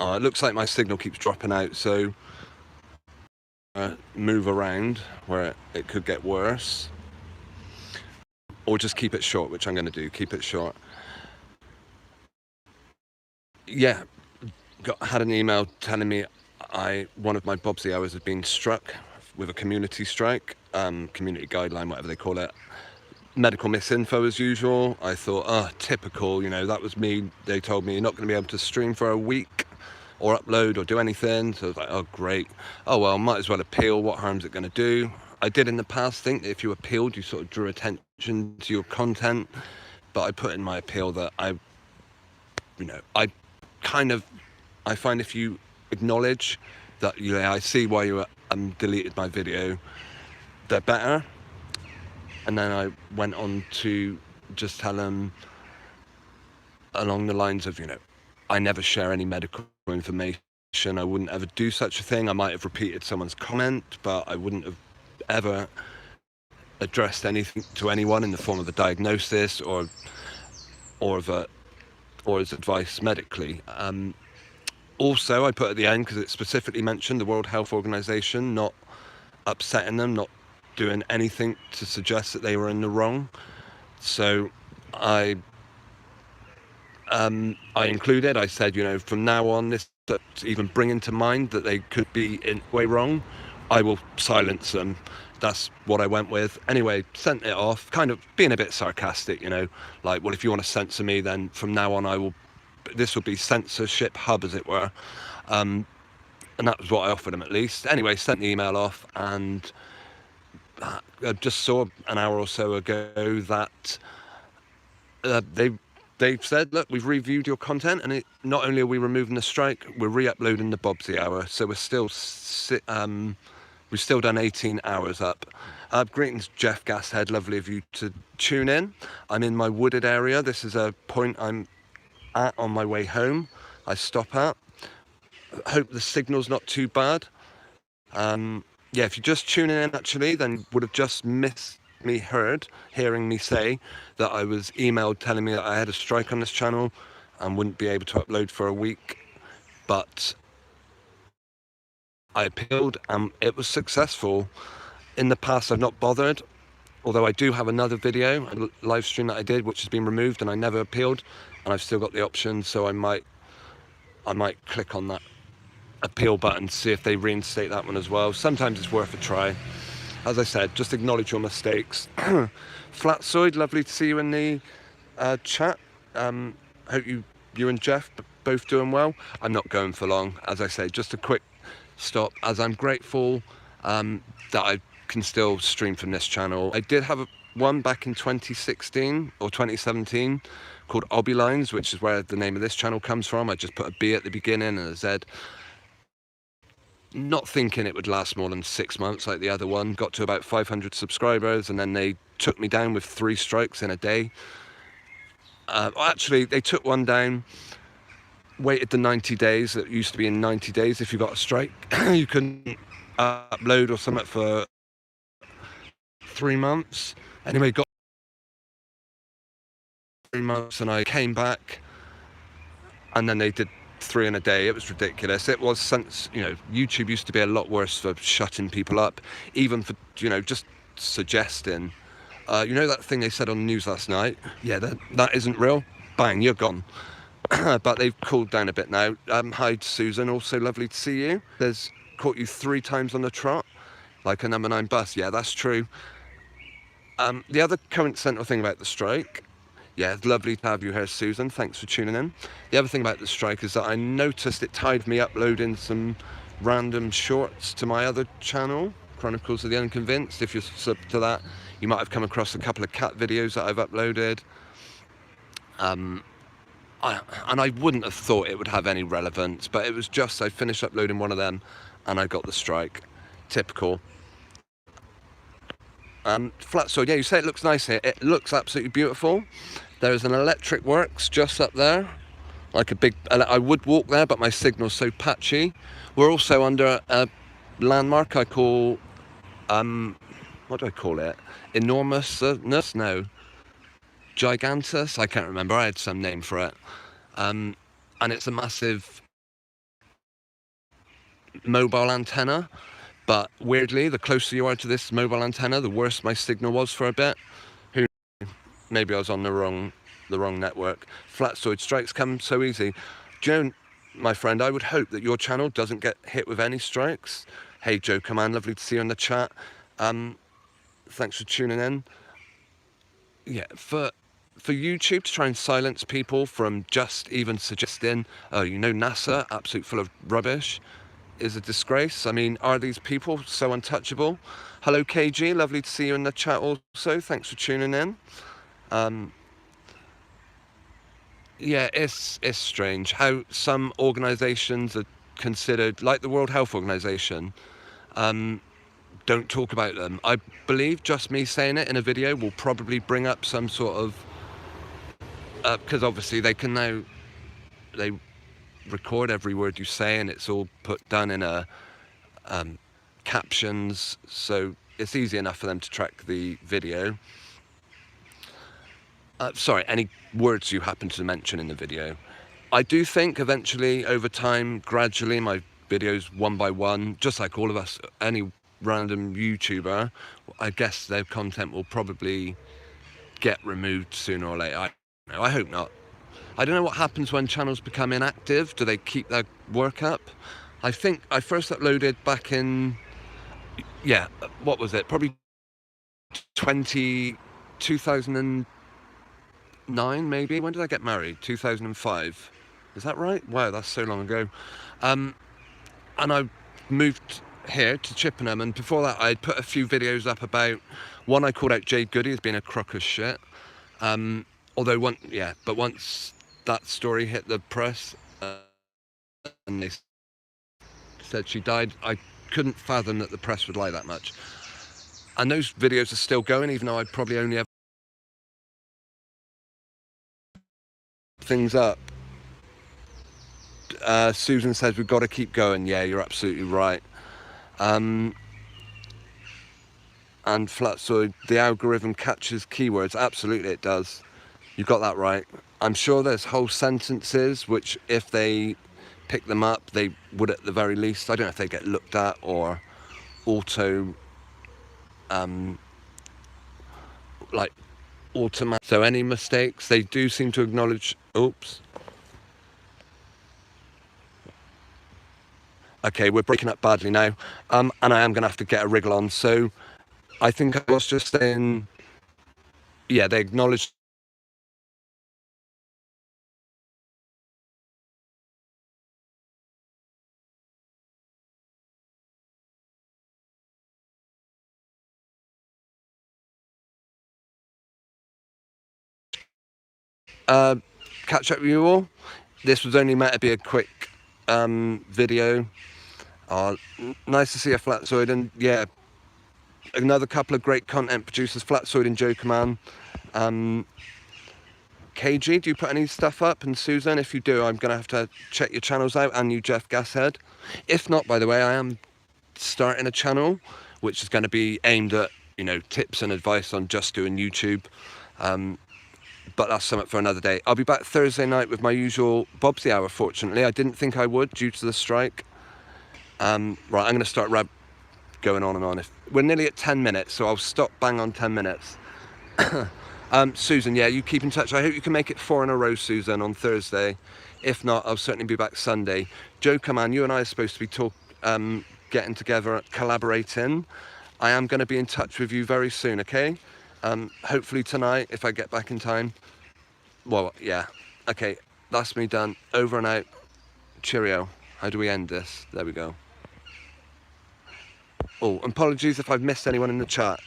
It looks like my signal keeps dropping out, so move around where it could get worse. Or just keep it short, which I'm going to do, keep it short. Yeah, had an email telling me one of my Bobsy hours had been struck with a community strike, community guideline, whatever they call it. Medical misinfo as usual. I thought, oh, typical, you know, that was me. They told me you're not going to be able to stream for a week or upload or do anything. So I was like, oh, great. Oh, well, might as well appeal. What harm's it going to do? I did in the past think that if you appealed, you sort of drew attention to your content. But I put in my appeal that I find if you acknowledge that, I see why you deleted my video, they're better. And then I went on to just tell them along the lines of, I never share any medical information. I wouldn't ever do such a thing. I might have repeated someone's comment, but I wouldn't have ever addressed anything to anyone in the form of a diagnosis or as advice medically. Also, I put at the end, because it specifically mentioned the World Health Organization, not upsetting them, not doing anything to suggest that they were in the wrong. So I included, I said, from now on, this even bringing to mind that they could be in way wrong, I will silence them. That's what I went with. Anyway, sent it off, kind of being a bit sarcastic, like, well, if you want to censor me, then from now on this will be censorship hub, as it were. And that was what I offered them, at least. Anyway, sent the email off, and I just saw an hour or so ago that they've said, look, we've reviewed your content, and not only are we removing the strike, we're re-uploading the Bobsy hour. So we've still done 18 hours up. Greetings, Jeff Gashead. Lovely of you to tune in. I'm in my wooded area. This is a point I'm at on my way home. I stop at. Hope the signal's not too bad. Yeah, if you're just tuning in, actually, then you would have just hearing me say that I was emailed telling me that I had a strike on this channel and wouldn't be able to upload for a week. But I appealed and it was successful. In the past, I've not bothered, although I do have another video, a live stream that I did, which has been removed, and I never appealed, and I've still got the option, so I might click on that appeal button, see if they reinstate that one as well. Sometimes it's worth a try. As I said, just acknowledge your mistakes. Flatsoid, lovely to see you in the chat. Hope you and Jeff both doing well. I'm not going for long. As I say, just a quick stop, as I'm grateful that I can still stream from this channel. I did have one back in 2016 or 2017 called Obby Lines, which is where the name of this channel comes from. I just put a B at the beginning and a Z. Not thinking it would last more than 6 months like the other one. Got to about 500 subscribers, and then they took me down with 3 strikes in a day. Actually, they took one down, waited the 90 days. It used to be in 90 days if you got a strike. You couldn't upload or something for 3 months. Anyway, got 3 months, and I came back, and then they did 3 in a day. It was ridiculous. It was, since YouTube used to be a lot worse for shutting people up, even for just suggesting that thing they said on the news last night, yeah, that isn't real, bang, you're gone. But they've cooled down a bit now. Hi Susan, also lovely to see you. There's caught you 3 times on the trot like a number 9 bus. Yeah, that's true. The other coincidental thing about the strike, yeah, it's lovely to have you here, Susan. Thanks for tuning in. The other thing about the strike is that I noticed it tied me uploading some random shorts to my other channel, Chronicles of the Unconvinced. If you're sub to that, you might have come across a couple of cat videos that I've uploaded. And I wouldn't have thought it would have any relevance, but it was just I finished uploading one of them and I got the strike. Typical. So yeah, you say it looks nice here. It looks absolutely beautiful. There's an electric works just up there, like a big, I would walk there, but my signal's so patchy. We're also under a landmark I call, what do I call it? Enormousness? No. Gigantus? I can't remember. I had some name for it. And it's a massive mobile antenna, but weirdly, the closer you are to this mobile antenna, the worse my signal was for a bit. Who Maybe I was on the wrong network. Flatsoid strikes come so easy. Do you know, my friend, I would hope that your channel doesn't get hit with any strikes. Hey Joe Command, lovely to see you in the chat. Thanks for tuning in. Yeah, for YouTube to try and silence people from just even suggesting, oh, you know, NASA, absolute full of rubbish, is a disgrace. I mean, are these people so untouchable? Hello KG, lovely to see you in the chat also. Thanks for tuning in. Yeah, it's strange how some organisations are considered, like the World Health Organization, don't talk about them. I believe just me saying it in a video will probably bring up some sort of, because obviously they record every word you say and it's all put down in a captions, so it's easy enough for them to track the video. Sorry, any words you happen to mention in the video. I do think eventually, over time, gradually, my videos one by one, just like all of us, any random YouTuber, I guess their content will probably get removed sooner or later. I hope not. I don't know what happens when channels become inactive. Do they keep their work up? I think I first uploaded back in, yeah, what was it? Probably 2009 maybe. When did I get married? 2005. Is that right? Wow, that's so long ago. And I moved here to Chippenham, and before that I'd put a few videos up about, one I called out Jade Goody as being a crock of shit. Although once that story hit the press and they said she died, I couldn't fathom that the press would lie that much. And those videos are still going, even though I'd probably only have things up. Susan says we've got to keep going. Yeah, you're absolutely right. And Flatsoid, the algorithm catches keywords. Absolutely it does. You got that right. I'm sure there's whole sentences which, if they pick them up, they would at the very least, I don't know if they get looked at or auto, like automatic. So any mistakes, they do seem to acknowledge. Oops. Okay, we're breaking up badly now, and I am going to have to get a wriggle on. So I think I was just saying, yeah, they acknowledge. Catch up with you all. This was only meant to be a quick video. Nice to see a Flatsoid, and yeah, another couple of great content producers, Flatsoid and Joe Command. KG, do you put any stuff up? And Susan, if you do, I'm going to have to check your channels out, and you, Jeff Gashead. If not, by the way, I am starting a channel which is going to be aimed at, you know, tips and advice on just doing YouTube. But that's something for another day. I'll be back Thursday night with my usual Bobsy Hour, fortunately. I didn't think I would due to the strike. Right, I'm going to start going on and on. We're nearly at 10 minutes, so I'll stop bang on 10 minutes. Susan, yeah, you keep in touch. I hope you can make it 4 in a row, Susan, on Thursday. If not, I'll certainly be back Sunday. Joe Command, you and I are supposed to be getting together, collaborating. I am going to be in touch with you very soon, okay? Hopefully tonight, if I get back in time. Well, yeah. Okay, that's me done. Over and out. Cheerio. How do we end this? There we go. Oh, apologies if I've missed anyone in the chat.